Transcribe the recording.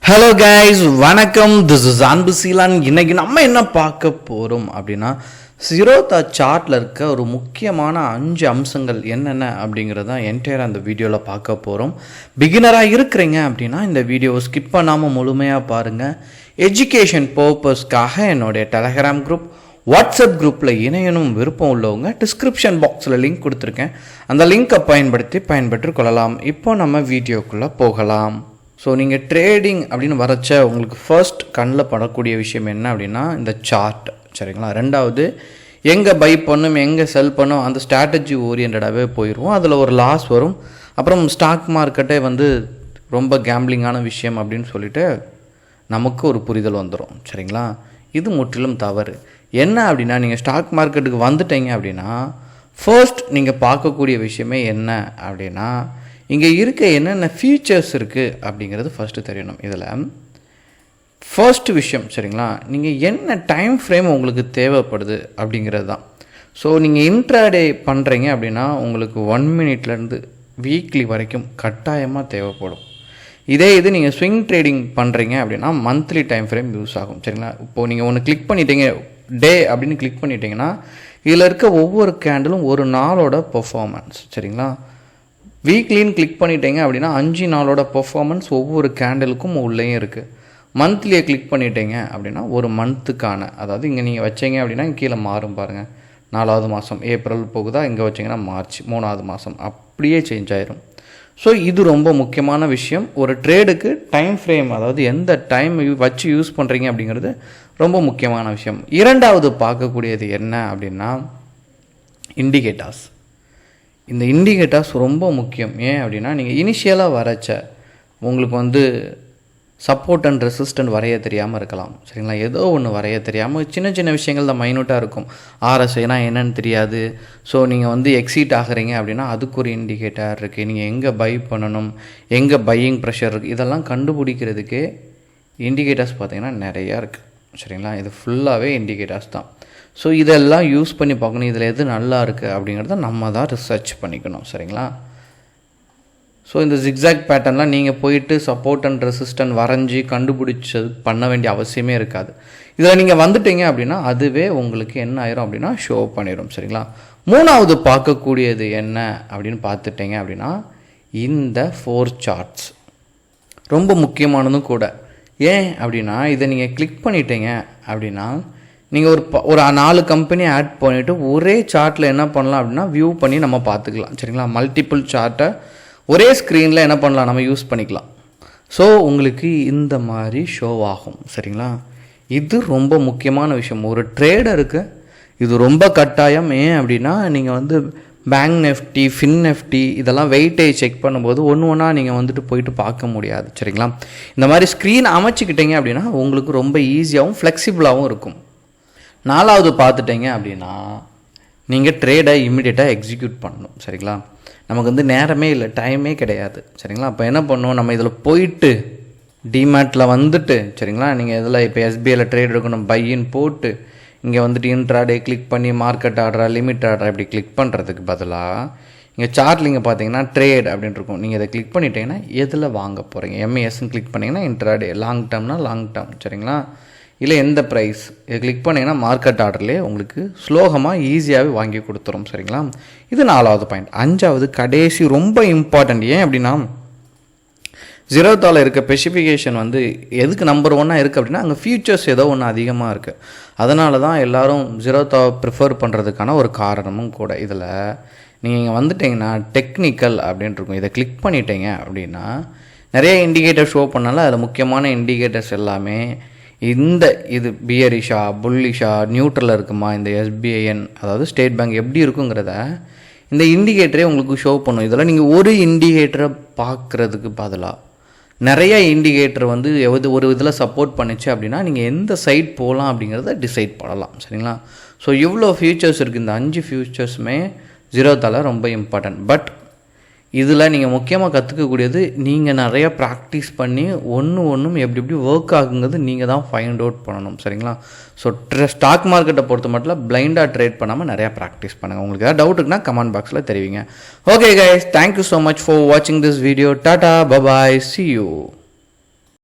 Hello guys, வணக்கம். This is அன்பு Ceylan. இன்னைக்கு நம்ம என்ன பார்க்க போகிறோம் அப்படின்னா, ஜீரோதா சார்ட்டில் இருக்க ஒரு முக்கியமான 5 அம்சங்கள் என்னென்ன அப்படிங்கிறது தான் என்டையராக அந்த வீடியோவில் பார்க்க போகிறோம். பிகினராக இருக்கிறீங்க அப்படின்னா இந்த வீடியோவை ஸ்கிப் பண்ணாமல் முழுமையாக பாருங்கள். எஜுகேஷன் பர்பஸ்க்காக என்னுடைய டெலகிராம் குரூப், வாட்ஸ்அப் குரூப்பில் இணையணும் விருப்பம் உள்ளவங்க டிஸ்கிரிப்ஷன் பாக்ஸில் லிங்க் கொடுத்துருக்கேன். அந்த லிங்க்கை பயன்பெற்று கொள்ளலாம். இப்போ நம்ம வீடியோக்குள்ளே போகலாம். ஸோ நீங்கள் ட்ரேடிங் அப்படின்னு வரச்ச உங்களுக்கு ஃபர்ஸ்ட் கண்ணில் படக்கூடிய விஷயம் என்ன அப்படின்னா இந்த சார்ட், சரிங்களா. ரெண்டாவது எங்கே பை பண்ணும் எங்கே செல் பண்ணும் அந்த ஸ்ட்ராட்டஜி ஓரியன்டாகவே போயிடுவோம். அதில் ஒரு லாஸ் வரும். அப்புறம் ஸ்டாக் மார்க்கெட்டே ரொம்ப கேம்பிளிங்கான விஷயம் அப்படின்னு சொல்லிட்டு நமக்கு ஒரு புரிதல் வந்துடும், சரிங்களா. இது முற்றிலும் தவறு. என்ன அப்படின்னா நீங்கள் ஸ்டாக் மார்க்கெட்டுக்கு வந்துட்டீங்க அப்படின்னா ஃபர்ஸ்ட் நீங்கள் பார்க்கக்கூடிய விஷயமே என்ன அப்படின்னா இங்கே இருக்க என்னென்ன ஃபீச்சர்ஸ் இருக்குது அப்படிங்கிறது ஃபஸ்ட்டு தெரியணும். இதில் ஃபர்ஸ்ட் விஷயம், சரிங்களா, நீங்கள் என்ன டைம் ஃப்ரேம் உங்களுக்கு தேவைப்படுது அப்படிங்கிறது தான். ஸோ நீங்கள் இன்ட்ராடே பண்ணுறீங்க அப்படின்னா உங்களுக்கு 1 மினிட்லேருந்து வீக்லி வரைக்கும் கட்டாயமாக தேவைப்படும். இது நீங்கள் ஸ்விங் ட்ரேடிங் பண்ணுறீங்க அப்படின்னா மந்த்லி டைம் ஃப்ரேம் யூஸ் ஆகும், சரிங்களா. இப்போது நீங்கள் ஒன்று கிளிக் பண்ணிட்டீங்க, டே அப்படின்னு கிளிக் பண்ணிட்டீங்கன்னா இதில் இருக்க ஒவ்வொரு கேண்டிலும் ஒரு நாளோட பெர்ஃபார்மன்ஸ், சரிங்களா. வீக்லின்னு கிளிக் பண்ணிட்டீங்க அப்படின்னா 5 நாளோட பெர்ஃபார்மன்ஸ் ஒவ்வொரு கேண்டலுக்கும் உள்ளேயும் இருக்குது. மந்த்லியை கிளிக் பண்ணிட்டீங்க அப்படின்னா ஒரு மந்த்துக்கான, அதாவது இங்கே நீங்கள் வச்சிங்க அப்படின்னா கீழே மாறும் பாருங்கள். 4வது மாதம் ஏப்ரல் போகுதா, இங்கே வச்சிங்கன்னா மார்ச் 3வது மாதம் அப்படியே சேஞ்ச் ஆயிரும். ஸோ இது ரொம்ப முக்கியமான விஷயம். ஒரு ட்ரேடுக்கு டைம் ஃப்ரேம், அதாவது எந்த டைம் வச்சு யூஸ் பண்ணுறீங்க அப்படிங்கிறது ரொம்ப முக்கியமான விஷயம். இரண்டாவது பார்க்கக்கூடியது என்ன அப்படின்னா இண்டிகேட்டர்ஸ். இந்த இண்டிகேட்டர்ஸ் ரொம்ப முக்கியம். ஏன் அப்படின்னா நீங்கள் இனிஷியலாக வரைச்ச உங்களுக்கு சப்போர்ட் அண்ட் ரெசிஸ்டன்ட் வரைய தெரியாமல் இருக்கலாம், சரிங்களா. ஏதோ ஒன்று வரைய தெரியாமல் சின்ன சின்ன விஷயங்கள் தான் மைனூட்டாக இருக்கும். ஆர்எஸ்ஐனா என்னன்னு தெரியாது. ஸோ நீங்கள் எக்ஸிட் ஆகிறீங்க அப்படின்னா அதுக்கு ஒரு இண்டிகேட்டர் இருக்குது. நீங்கள் எங்கே பை பண்ணணும், எங்கே பையிங் ப்ரெஷர் இருக்குது, இதெல்லாம் கண்டுபிடிக்கிறதுக்கே இண்டிகேட்டர்ஸ் பார்த்திங்கன்னா நிறையா இருக்குது, சரிங்களா. இது ஃபுல்லாகவே இண்டிகேட்டர்ஸ் தான். ஸோ இதெல்லாம் யூஸ் பண்ணி பார்க்கணும். இதில் எது நல்லா இருக்குது அப்படிங்கிறத நம்ம தான் ரிசர்ச் பண்ணிக்கணும், சரிங்களா. ஸோ இந்த ஜிக்ஸாக் பேட்டர்ன்லாம் நீங்கள் போயிட்டு சப்போர்ட் அண்ட் ரெசிஸ்டன்ட் வரைஞ்சி கண்டுபிடிச்சது பண்ண வேண்டிய அவசியமே இருக்காது. இதில் நீங்கள் வந்துட்டீங்க அப்படின்னா அதுவே உங்களுக்கு என்ன ஆயிரும் அப்படின்னா ஷோ பண்ணிடும், சரிங்களா. மூணாவது பார்க்கக்கூடியது என்ன அப்படின்னு பார்த்துட்டீங்க அப்படின்னா இந்த 4 சார்ட்ஸ் ரொம்ப முக்கியமானதும் கூட. ஏன் அப்படின்னா இதை நீங்கள் கிளிக் பண்ணிட்டீங்க அப்படின்னா நீங்கள் ஒரு 4 கம்பெனி ஆட் பண்ணிவிட்டு ஒரே சார்ட்டில் என்ன பண்ணலாம் அப்படின்னா வியூ பண்ணி நம்ம பார்த்துக்கலாம், சரிங்களா. மல்டிபிள் சார்ட்டை ஒரே ஸ்க்ரீனில் என்ன பண்ணலாம், நம்ம யூஸ் பண்ணிக்கலாம். ஸோ உங்களுக்கு இந்த மாதிரி ஷோ ஆகும், சரிங்களா. இது ரொம்ப முக்கியமான விஷயம் ஒரு ட்ரேடருக்கு. இது ரொம்ப கட்டாயம். ஏன் அப்படின்னா நீங்கள் பேங்க் நெஃப்டி, ஃபின் நெஃப்டி இதெல்லாம் வெயிட்டேஜ் செக் பண்ணும்போது ஒன்று நீங்கள் போயிட்டு பார்க்க முடியாது, சரிங்களா. இந்த மாதிரி ஸ்க்ரீன் அமைச்சிக்கிட்டீங்க அப்படின்னா உங்களுக்கு ரொம்ப ஈஸியாகவும் ஃப்ளெக்சிபிளாகவும் இருக்கும். 4வது பார்த்துட்டீங்க அப்படின்னா நீங்கள் ட்ரேடை இம்மிடியேட்டாக எக்ஸிக்யூட் பண்ணணும், சரிங்களா. நமக்கு நேரமே இல்லை, டைமே கிடையாது, சரிங்களா. அப்போ என்ன பண்ணுவோம், நம்ம இதில் போயிட்டு டிமேட்டில் சரிங்களா, நீங்கள் இதில் இப்போ எஸ்பிஐயில் ட்ரேட் எடுக்கணும் பையின்னு போட்டு இங்கே இன்ட்ராடே கிளிக் பண்ணி மார்க்கெட் ஆர்டரா லிமிட் ஆர்டரா இப்படி கிளிக் பண்ணுறதுக்கு பதிலாக இங்கே சார்ட்டில் இங்கே பார்த்தீங்கன்னா ட்ரேட் அப்படின்னு இருக்கும். நீங்கள் இதை கிளிக் பண்ணிட்டீங்கன்னா எதில் வாங்க போகிறீங்க, எம்ஏஎஸ்ன்னு கிளிக் பண்ணிங்கன்னா இன்ட்ராடே, லாங் டேர்ம்னா லாங் டேர்ம், சரிங்களா. இல்லை எந்த ப்ரைஸ் இதை கிளிக் பண்ணிங்கன்னா மார்க்கெட் ஆர்டர்லேயே உங்களுக்கு ஸ்லோகமாக ஈஸியாகவே வாங்கி கொடுத்துரும், சரிங்களா. இது 4வது பாயிண்ட். 5வது கடைசி ரொம்ப இம்பார்ட்டண்ட். ஏன் அப்படின்னா ஜீரோதாவில் இருக்க ஸ்பெசிஃபிகேஷன் எதுக்கு நம்பர் 1 இருக்குது அப்படின்னா அங்கே ஃபியூச்சர்ஸ் ஏதோ ஒன்று அதிகமாக இருக்குது. அதனால தான் எல்லோரும் ஜீரோதாவை ப்ரிஃபர் பண்ணுறதுக்கான ஒரு காரணமும் கூட. இதில் நீங்கள் வந்துட்டிங்கன்னா டெக்னிக்கல் அப்படின்ட்டு இருக்கும். இதை கிளிக் பண்ணிட்டீங்க அப்படின்னா நிறைய இண்டிகேட்டர் ஷோ பண்ணாலும் அதில் முக்கியமான இண்டிகேட்டர்ஸ் எல்லாமே இது பியரிஷா, புல்லிஷா, நியூட்ரலில் இருக்குமா, இந்த எஸ்பிஐஎன் அதாவது ஸ்டேட் பேங்க் எப்படி இருக்குங்கிறத இந்த இண்டிகேட்டரே உங்களுக்கு ஷோ பண்ணும். இதெல்லாம் நீங்கள் ஒரு இண்டிகேட்டரை பார்க்குறதுக்கு பதிலாக நிறைய இண்டிகேட்டர் ஒரு இதில் சப்போர்ட் பண்ணிச்சு அப்படின்னா நீங்கள் எந்த சைட் போகலாம் அப்படிங்கிறத டிசைட் பண்ணலாம், சரிங்களா. ஸோ இவ்வளோ ஃபியூச்சர்ஸ் இருக்குது. இந்த 5 ஃபியூச்சர்ஸுமே ஜீரோதாவில் ரொம்ப இம்பார்ட்டன்ட். பட் இதில் நீங்கள் முக்கியமாக கற்றுக்கக்கூடியது நீங்கள் நிறைய ப்ராக்டிஸ் பண்ணி ஒன்றும் எப்படி ஒர்க் ஆகுங்கிறது நீங்கள் தான் ஃபைண்ட் அவுட் பண்ணணும், சரிங்களா. ஸோ ஸ்டாக் மார்க்கெட்டை பொறுத்த மட்டும் பிளைண்டாக ட்ரேட் பண்ணாமல் நிறையா ப்ராக்டிஸ் பண்ணுங்கள். உங்களுக்கு ஏதாவது டவுட் இருக்குன்னா கமெண்ட் பாக்ஸில் தெரிவிங்க. Okay guys, thank you so much for வாட்சிங் this video. Tata, bye bye, see you.